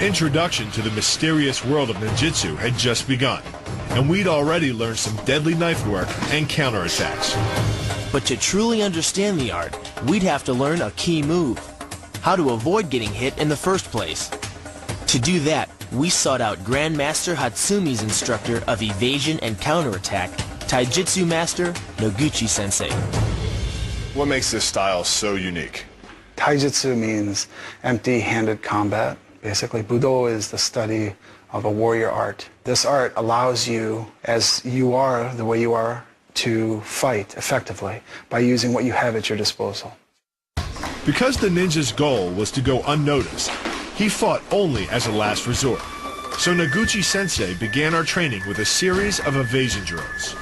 introduction to the mysterious world of ninjutsu had just begun, and we'd already learned some deadly knife work and counterattacks. But to truly understand the art, we'd have to learn a key move: how to avoid getting hit in the first place. To do that, we sought out Grandmaster Hatsumi's instructor of evasion and counterattack, Taijutsu Master Noguchi Sensei. What makes this style so unique? Taijutsu means empty-handed combat. Basically, Budo is the study of a warrior art. This art allows you, as you are, the way you are, to fight effectively by using what you have at your disposal. Because the ninja's goal was to go unnoticed, he fought only as a last resort. So Noguchi Sensei began our training with a series of evasion drills.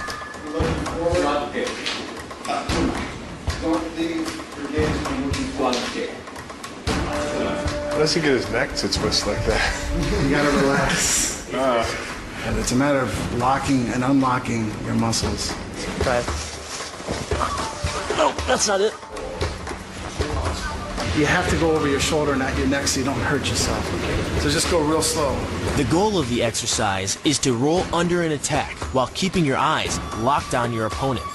How does he get his neck to twist like that? You gotta relax. And it's a matter of locking and unlocking your muscles. Try it. No, that's not it. You have to go over your shoulder, not your neck, so you don't hurt yourself. So just go real slow. The goal of the exercise is to roll under an attack while keeping your eyes locked on your opponent.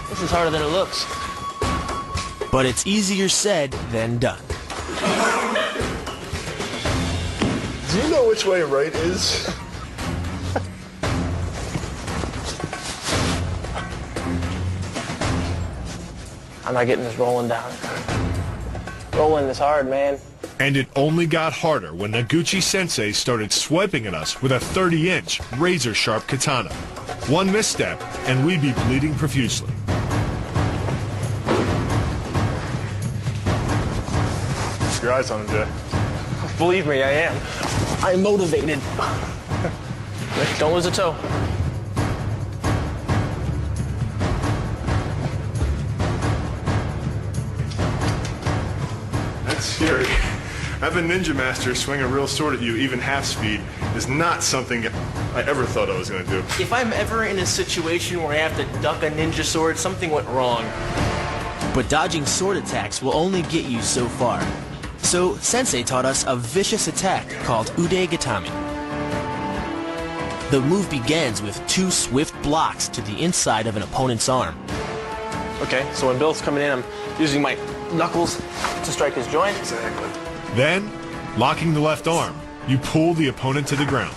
This is harder than it looks. But it's easier said than done. Do you know which way right is? I'm not getting this rolling down. Rolling is hard, man. And it only got harder when Noguchi Sensei started swiping at us with a 30-inch razor-sharp katana. One misstep, and we'd be bleeding profusely. Keep your eyes on him, Jay. Believe me, I am. I'm motivated. Don't lose a toe. That's scary. Having Ninja Master swing a real sword at you, even half speed, is not something I ever thought I was going to do. If I'm ever in a situation where I have to duck a ninja sword, something went wrong. But dodging sword attacks will only get you so far. So Sensei taught us a vicious attack called Ude Gatami. The move begins with 2 swift blocks to the inside of an opponent's arm. Okay, so when Bill's coming in, I'm using my knuckles to strike his joint. Exactly. Then, locking the left arm, you pull the opponent to the ground.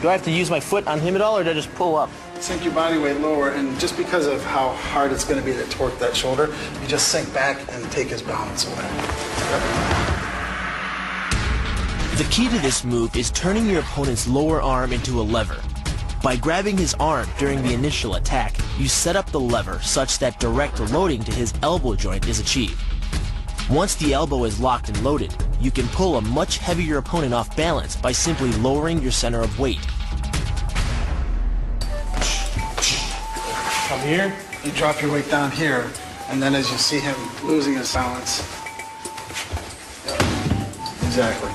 Do I have to use my foot on him at all, or do I just pull up? Sink your body weight lower, and just because of how hard it's going to be to torque that shoulder, you just sink back and take his balance away. The key to this move is turning your opponent's lower arm into a lever. By grabbing his arm during the initial attack, you set up the lever such that direct loading to his elbow joint is achieved. Once the elbow is locked and loaded, you can pull a much heavier opponent off balance by simply lowering your center of weight. From here, you drop your weight down here, and then as you see him losing his balance. Exactly.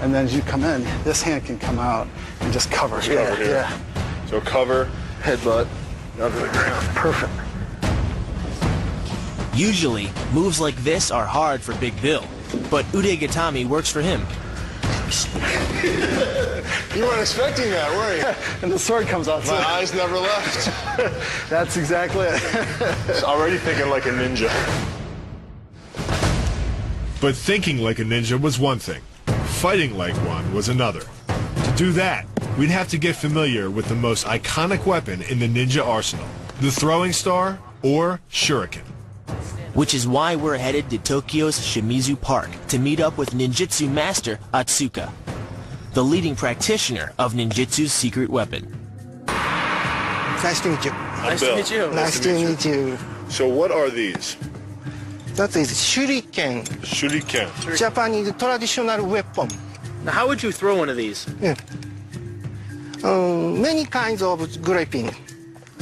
And then as you come in, this hand can come out and just cover. Cover here. Yeah. So cover, headbutt, down to the ground. Perfect. Usually, moves like this are hard for Big Bill, but Ude Gatami works for him. You weren't expecting that, were you? And the sword comes out. My eyes never left. That's exactly it. It's already thinking like a ninja. But thinking like a ninja was one thing. Fighting like one was another. To do that, we'd have to get familiar with the most iconic weapon in the ninja arsenal, the throwing star or shuriken. Which is why we're headed to Tokyo's Shimizu Park to meet up with Ninjutsu Master Atsuka, the leading practitioner of Ninjutsu's secret weapon. Nice to meet you. Nice to meet you. Nice to meet you. So what are these? That is shuriken, Shuriken. Japanese traditional weapon. Now, how would you throw one of these? Yeah. Many kinds of gripping.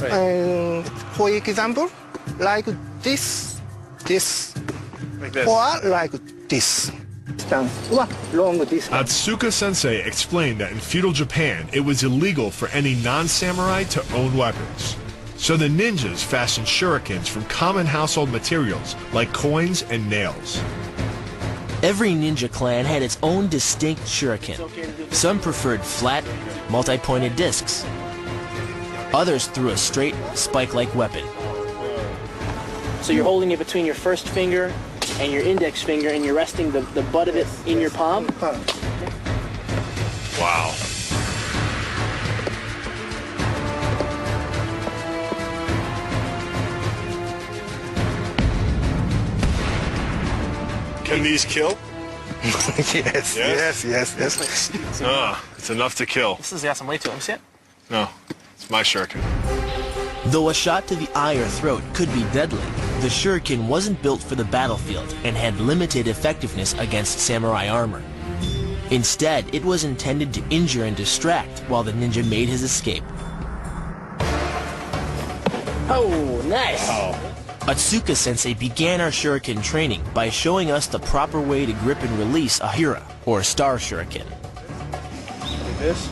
Right. For example, like this, Like this. or like this. Long distance. Atsuka Sensei explained that in feudal Japan, it was illegal for any non-samurai to own weapons. So the ninjas fashioned shurikens from common household materials like coins and nails. Every ninja clan had its own distinct shuriken. Some preferred flat, multi-pointed discs. Others threw a straight, spike-like weapon. So you're holding it between your first finger and your index finger, and you're resting the butt of it in your palm? Wow. Can these kill? Yes, yes, yes, yes. It's enough to kill. This has got some weight to it. Let me see it. No, it's my shuriken. Though a shot to the eye or throat could be deadly, the shuriken wasn't built for the battlefield and had limited effectiveness against samurai armor. Instead, it was intended to injure and distract while the ninja made his escape. Oh, nice. Atsuka-sensei began our shuriken training by showing us the proper way to grip and release a hira, or star shuriken. Like this.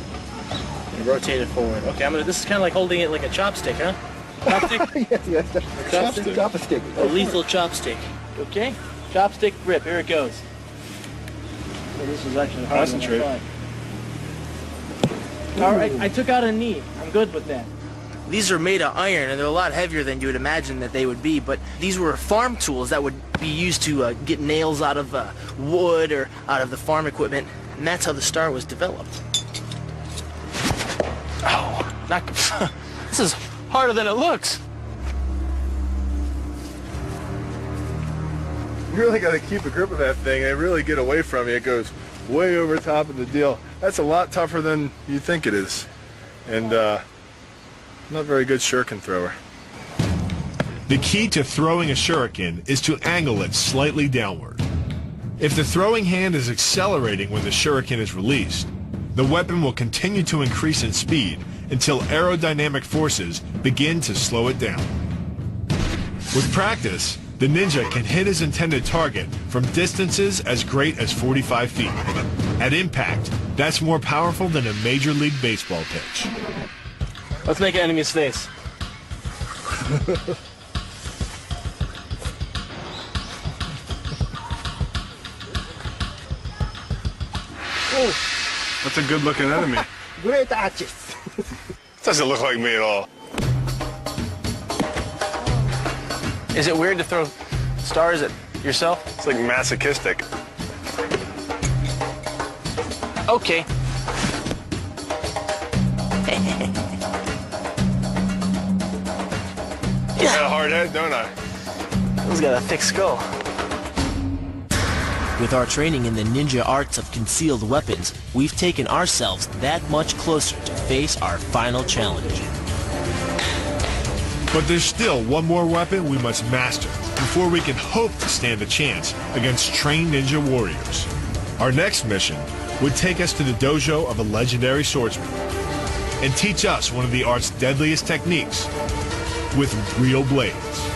And rotate it forward. Okay, this is kind of like holding it like a chopstick, huh? Chopstick? Yes, yes. Chopstick. Chopstick. A lethal chopstick. Okay? Chopstick grip. Here it goes. So this is actually hard. Concentrate. All right, I took out a knee. I'm good with that. These are made of iron, and they're a lot heavier than you would imagine that they would be, but these were farm tools that would be used to get nails out of wood or out of the farm equipment, and that's how the star was developed. Oh, this is harder than it looks. You really got to keep a grip of that thing and really get away from you. It goes way over top of the deal. That's a lot tougher than you think it is. And not very good shuriken thrower. The key to throwing a shuriken is to angle it slightly downward. If the throwing hand is accelerating when the shuriken is released, the weapon will continue to increase in speed until aerodynamic forces begin to slow it down. With practice, the ninja can hit his intended target from distances as great as 45 feet. At impact, that's more powerful than a Major League Baseball pitch. Let's make an enemy's face. That's a good looking enemy. Great arches. Doesn't look like me at all. Is it weird to throw stars at yourself? It's like masochistic. Okay. I got a hard head, don't I? He's got a thick skull. With our training in the ninja arts of concealed weapons, we've taken ourselves that much closer to face our final challenge. But there's still one more weapon we must master before we can hope to stand a chance against trained ninja warriors. Our next mission would take us to the dojo of a legendary swordsman and teach us one of the art's deadliest techniques with real blades.